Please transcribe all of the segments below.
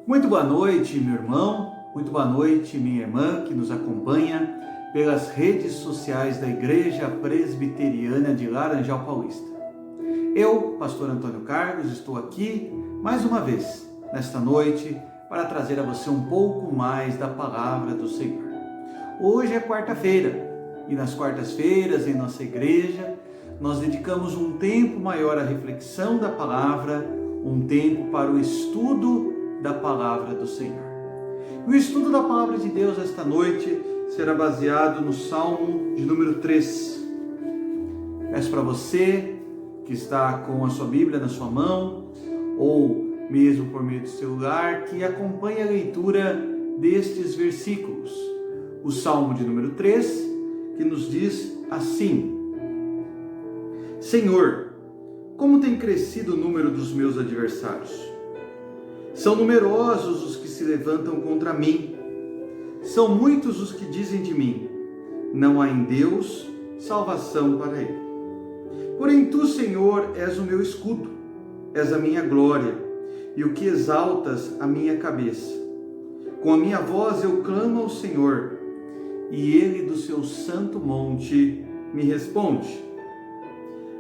Muito boa noite, meu irmão, muito boa noite, minha irmã que nos acompanha pelas redes sociais da Igreja Presbiteriana de Laranjal Paulista. Eu, pastor Antônio Carlos, estou aqui mais uma vez nesta noite para trazer a você um pouco mais da palavra do Senhor. Hoje é quarta-feira e nas quartas-feiras em nossa igreja nós dedicamos um tempo maior à reflexão da palavra, um tempo para o estudo da palavra do Senhor. O estudo da palavra de Deus esta noite será baseado no Salmo de número 3. Peço para você que está com a sua Bíblia na sua mão, ou mesmo por meio do celular, que acompanhe a leitura destes versículos. O Salmo de número 3, que nos diz assim: Senhor, como tem crescido o número dos meus adversários? São numerosos os que se levantam contra mim. São muitos os que dizem de mim: não há em Deus salvação para ele. Porém tu, Senhor, és o meu escudo, és a minha glória e o que exaltas a minha cabeça. Com a minha voz eu clamo ao Senhor, e ele do seu santo monte me responde.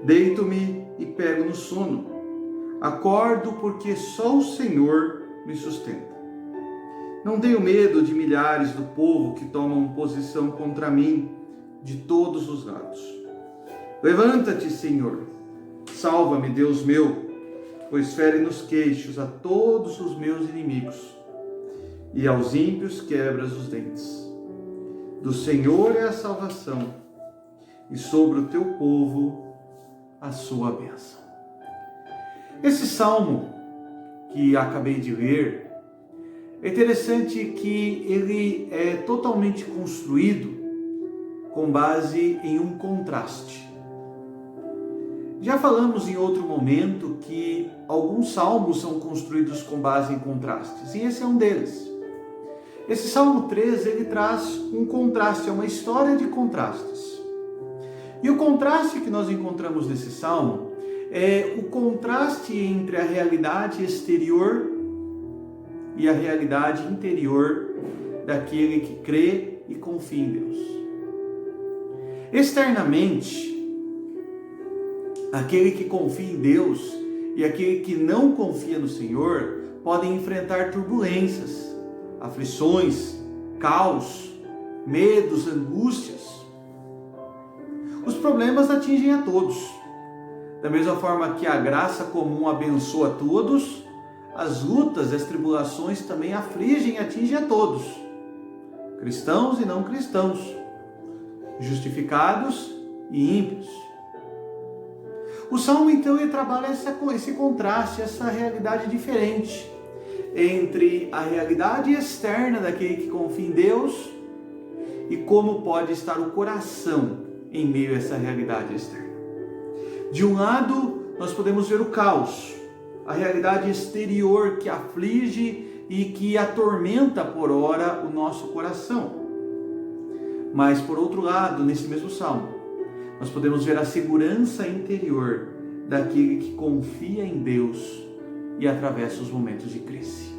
Deito-me e pego no sono. Acordo porque só o Senhor me sustenta. Não tenho medo de milhares do povo que tomam posição contra mim de todos os lados. Levanta-te, Senhor. Salva-me, Deus meu, pois fere nos queixos a todos os meus inimigos e aos ímpios quebras os dentes. Do Senhor é a salvação e sobre o teu povo a sua bênção. Esse salmo que acabei de ler, é interessante que ele é totalmente construído com base em um contraste. Já falamos em outro momento que alguns salmos são construídos com base em contrastes, e esse é um deles. Esse Salmo 3, ele traz um contraste, é uma história de contrastes. E o contraste que nós encontramos nesse salmo é o contraste entre a realidade exterior e a realidade interior daquele que crê e confia em Deus. Externamente, aquele que confia em Deus e aquele que não confia no Senhor podem enfrentar turbulências, aflições, caos, medos, angústias. Os problemas atingem a todos. Da mesma forma que a graça comum abençoa a todos, as lutas e as tribulações também afligem e atingem a todos, cristãos e não cristãos, justificados e ímpios. O Salmo, então, ele trabalha esse contraste, essa realidade diferente entre a realidade externa daquele que confia em Deus e como pode estar o coração em meio a essa realidade externa. De um lado, nós podemos ver o caos, a realidade exterior que aflige e que atormenta por hora o nosso coração. Mas, por outro lado, nesse mesmo salmo, nós podemos ver a segurança interior daquele que confia em Deus e atravessa os momentos de crise.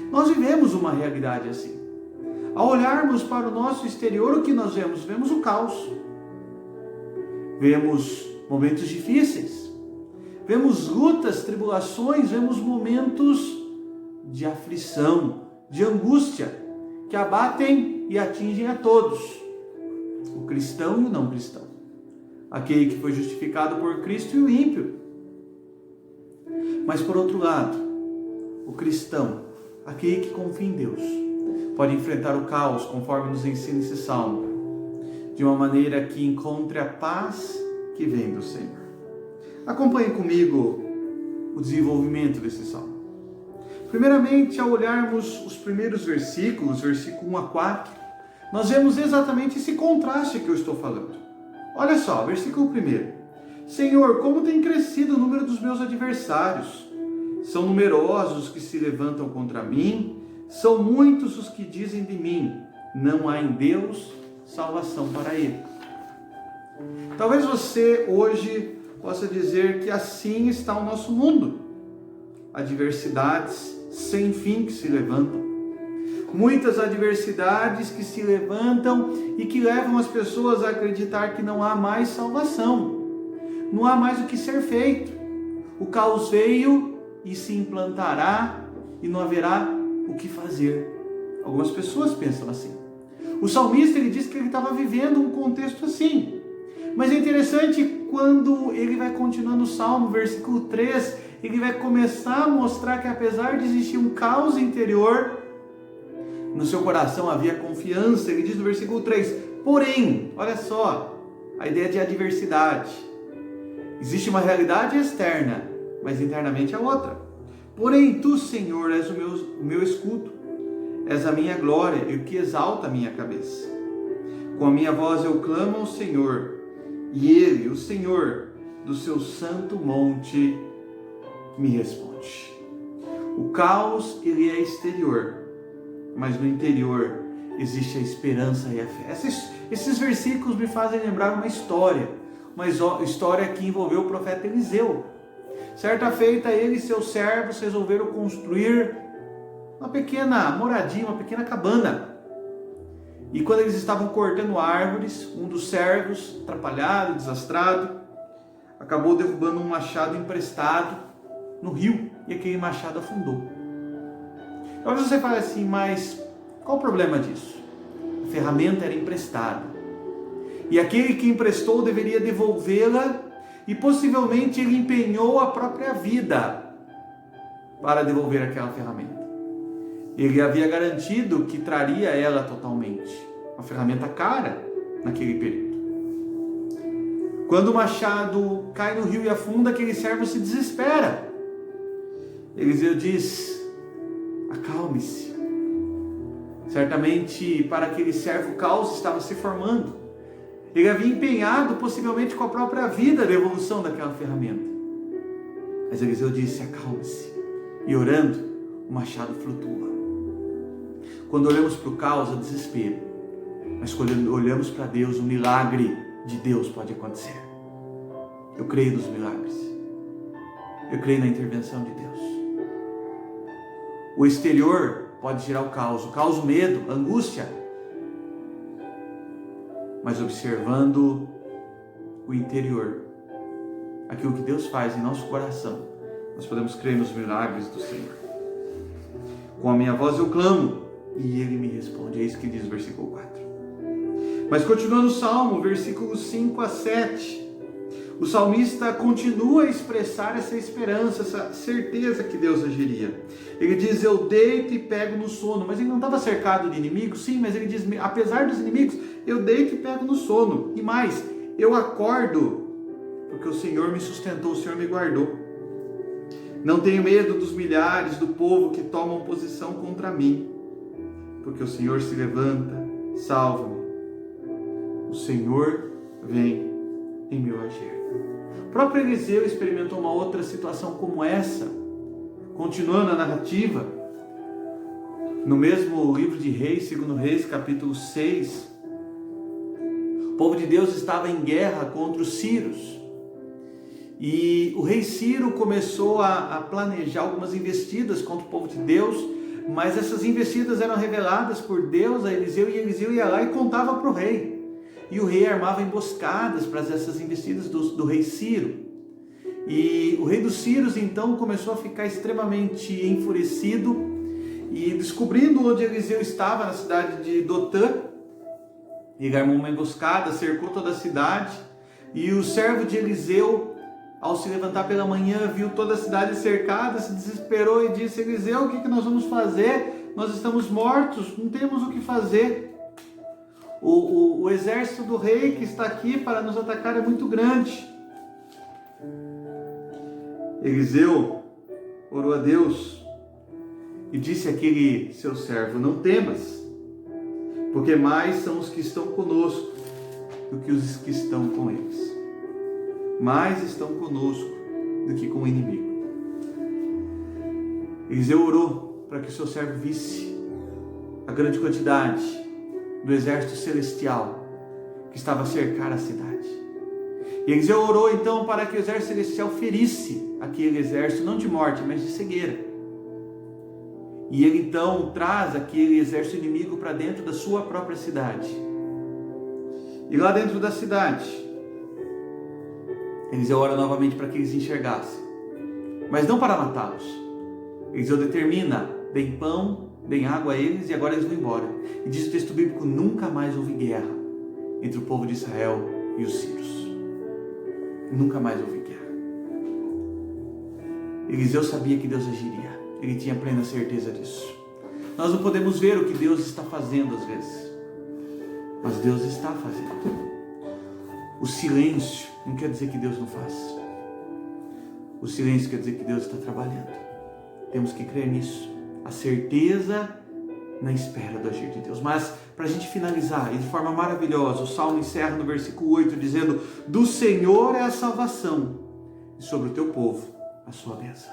Nós vivemos uma realidade assim. Ao olharmos para o nosso exterior, o que nós vemos? Vemos o caos. Vemos momentos difíceis. Vemos lutas, tribulações, vemos momentos de aflição, de angústia, que abatem e atingem a todos, o cristão e o não cristão, aquele que foi justificado por Cristo e o ímpio. Mas por outro lado, o cristão, aquele que confia em Deus, pode enfrentar o caos, conforme nos ensina esse salmo, de uma maneira que encontre a paz que vem do Senhor. Acompanhe comigo o desenvolvimento desse salmo. Primeiramente, ao olharmos os primeiros versículos, versículo 1 a 4, nós vemos exatamente esse contraste que eu estou falando. Olha só, versículo 1. Senhor, como tem crescido o número dos meus adversários? São numerosos os que se levantam contra mim, são muitos os que dizem de mim: não há em Deus salvação para ele. Talvez você hoje possa dizer que assim está o nosso mundo. adversidades sem fim que se levantam. Muitas adversidades que se levantam e que levam as pessoas a acreditar que não há mais salvação, não há mais o que ser feito. O caos veio e se implantará e não haverá o que fazer. Algumas pessoas pensam assim. O salmista, ele diz que ele estava vivendo um contexto assim. Mas é interessante quando ele vai continuando o Salmo, versículo 3, ele vai começar a mostrar que apesar de existir um caos interior, no seu coração havia confiança. Ele diz no versículo 3, porém, olha só, a ideia de adversidade. Existe uma realidade externa, mas internamente é outra. Porém, tu, Senhor, és o meu escudo, és a minha glória e o que exalta a minha cabeça. Com a minha voz eu clamo ao Senhor, e Ele, o Senhor, do seu santo monte, me responde. O caos, ele é exterior, mas no interior existe a esperança e a fé. Esses versículos me fazem lembrar uma história que envolveu o profeta Eliseu. Certa feita, ele e seus servos resolveram construir uma pequena moradia, uma pequena cabana. E quando eles estavam cortando árvores, um dos servos, atrapalhado, desastrado, acabou derrubando um machado emprestado no rio, e aquele machado afundou. Talvez você fale assim, mas qual o problema disso? A ferramenta era emprestada, e aquele que emprestou deveria devolvê-la, e possivelmente ele empenhou a própria vida para devolver aquela ferramenta. Ele havia garantido que traria ela totalmente, uma ferramenta cara naquele período. Quando o machado cai no rio e afunda, aquele servo se desespera. Eliseu diz, acalme-se. Certamente para aquele servo o caos estava se formando. Ele havia empenhado, possivelmente com a própria vida, a devolução daquela ferramenta. Mas Eliseu disse, acalme-se. E orando, o machado flutua. Quando olhamos para o caos, é desespero. Mas quando olhamos para Deus, o milagre de Deus pode acontecer. Eu creio nos milagres. Eu creio na intervenção de Deus. O exterior pode gerar o caos, o medo, a angústia. Mas observando o interior, aquilo que Deus faz em nosso coração, nós podemos crer nos milagres do Senhor. Com a minha voz eu clamo, e Ele me responde. É isso que diz o versículo 4. Mas continuando o Salmo, versículos 5 a 7, o salmista continua a expressar essa esperança, essa certeza que Deus agiria. Ele diz, eu deito e pego no sono. Mas ele não estava cercado de inimigos? Sim, mas ele diz, apesar dos inimigos, eu deito e pego no sono. E mais, eu acordo, porque o Senhor me sustentou, o Senhor me guardou. Não tenho medo dos milhares do povo que tomam posição contra mim, porque o Senhor se levanta, salva-me. O Senhor vem em meu agir. O próprio Eliseu experimentou uma outra situação como essa. Continuando a narrativa, no mesmo livro de Reis, 2 Reis, capítulo 6, o povo de Deus estava em guerra contra os sírios. E o rei Ciro começou a planejar algumas investidas contra o povo de Deus, mas essas investidas eram reveladas por Deus a Eliseu, e Eliseu ia lá e contava para o rei. E o rei armava emboscadas para essas investidas do rei Ciro. E o rei dos sírios então começou a ficar extremamente enfurecido, e descobrindo onde Eliseu estava, na cidade de Dotã, ele armou uma emboscada, cercou toda a cidade, e o servo de Eliseu, ao se levantar pela manhã, viu toda a cidade cercada, se desesperou e disse, Eliseu, o que nós vamos fazer? Nós estamos mortos, não temos o que fazer. O exército do rei que está aqui para nos atacar é muito grande. Eliseu orou a Deus e disse àquele seu servo, não temas, porque mais são os que estão conosco do que os que estão com eles. Mais estão conosco do que com o inimigo. Eliseu orou para que o seu servo visse a grande quantidade do exército celestial que estava a cercar a cidade. E Eliseu orou então para que o exército celestial ferisse aquele exército, não de morte, mas de cegueira. E ele então traz aquele exército inimigo para dentro da sua própria cidade. E lá dentro da cidade, Eliseu ora novamente para que eles enxergassem, mas não para matá-los. Eliseu determina: deem pão, deem água a eles, e agora eles vão embora. E diz o texto bíblico: nunca mais houve guerra entre o povo de Israel e os sírios. Nunca mais houve guerra. Eliseu sabia que Deus agiria. Ele tinha plena certeza disso. Nós não podemos ver o que Deus está fazendo às vezes, mas Deus está fazendo. O silêncio não quer dizer que Deus não faz. O silêncio quer dizer que Deus está trabalhando. Temos que crer nisso. A certeza na espera do agir de Deus. Mas, para a gente finalizar, e de forma maravilhosa, o Salmo encerra no versículo 8, dizendo: do Senhor é a salvação, e sobre o teu povo a sua bênção.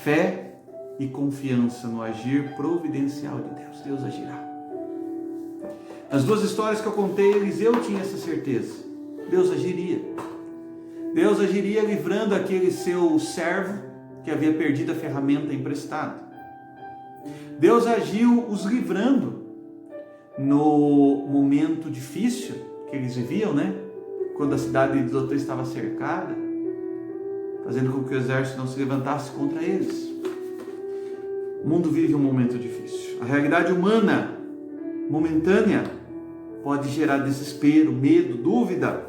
Fé e confiança no agir providencial de Deus. Deus agirá. Nas duas histórias que eu contei, Eliseu tinha essa certeza. Deus agiria. Deus agiria livrando aquele seu servo que havia perdido a ferramenta emprestada. Deus agiu os livrando no momento difícil que eles viviam, quando a cidade de Dotã estava cercada, fazendo com que o exército não se levantasse contra eles. O mundo vive um momento difícil. A realidade humana, momentânea, pode gerar desespero, medo, dúvida.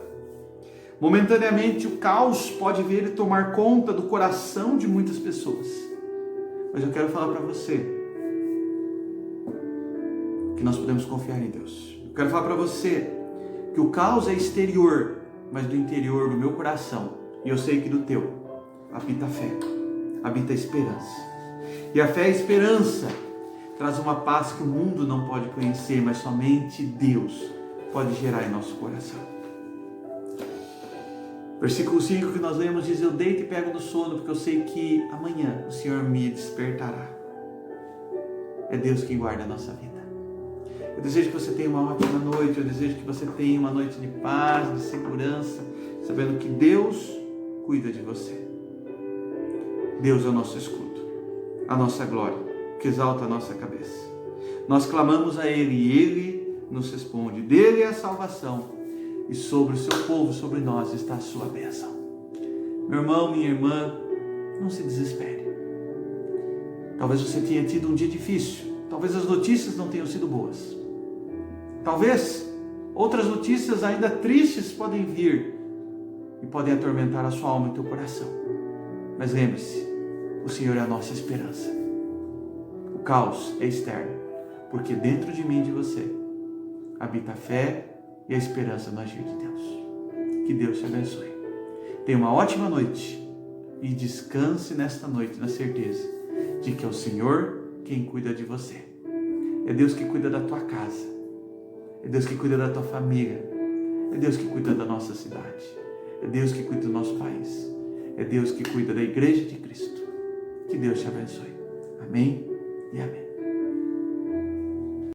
Momentaneamente o caos pode vir e tomar conta do coração de muitas pessoas. Mas eu quero falar para você que nós podemos confiar em Deus. Eu quero falar para você que o caos é exterior, mas do interior do meu coração, e eu sei que do teu, habita a fé, habita a esperança. E a fé e a esperança traz uma paz que o mundo não pode conhecer, mas somente Deus pode gerar em nosso coração. Versículo 5 que nós lemos diz: eu deito e pego no sono, porque eu sei que amanhã o Senhor me despertará. É Deus quem guarda a nossa vida. Eu desejo que você tenha uma ótima noite, eu desejo que você tenha uma noite de paz, de segurança, sabendo que Deus cuida de você. Deus é o nosso escudo, a nossa glória, que exalta a nossa cabeça. Nós clamamos a Ele e Ele nos responde. Dele é a salvação e sobre o seu povo, sobre nós, está a sua bênção. Meu irmão, minha irmã, não se desespere. Talvez você tenha tido um dia difícil, talvez as notícias não tenham sido boas. Talvez outras notícias ainda tristes podem vir e podem atormentar a sua alma e o teu coração. Mas lembre-se, o Senhor é a nossa esperança. O caos é externo, porque dentro de mim e de você habita a fé e a esperança no agir de Deus. Que Deus te abençoe. Tenha uma ótima noite e descanse nesta noite na certeza de que é o Senhor quem cuida de você. É Deus que cuida da tua casa. É Deus que cuida da tua família. É Deus que cuida da nossa cidade. É Deus que cuida do nosso país. É Deus que cuida da igreja de Cristo. Que Deus te abençoe. Amém e amém.